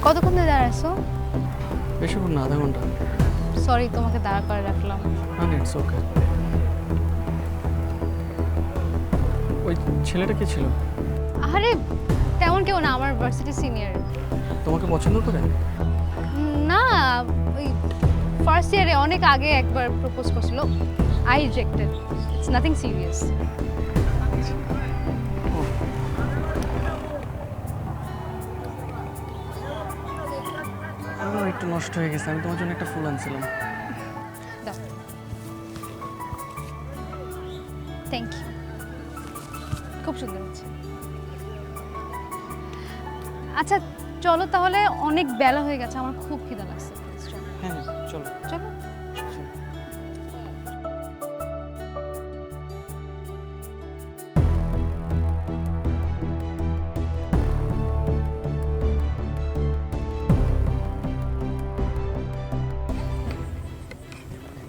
কতক্ষণ ধরে দাঁড়াইছো? বেশিক্ষণ না, আধা ঘন্টা। সরি তোমাকে দাঁড়া করে রাখলাম। না ইটস ওকে। ওই ছেলেটা কে ছিল? আরে তেমন কেউ না, আমার ভার্সিটি সিনিয়র। তোমাকে পছন্দ করে? না, ওই ফার্স্ট ইয়ারে অনেক আগে একবার প্রপোজ করছিল। I rejected. It's nothing serious. একটু নষ্ট হয়ে গেছে, আমি তোমার জন্য একটা ফুল আনছিলাম। দাও। Thank you. খুব সুন্দর হচ্ছে। আচ্ছা চলো তাহলে, অনেক বেলা হয়ে গেছে, আমার খুব খিদা লাগছে। হ্যাঁ চলো। চলো।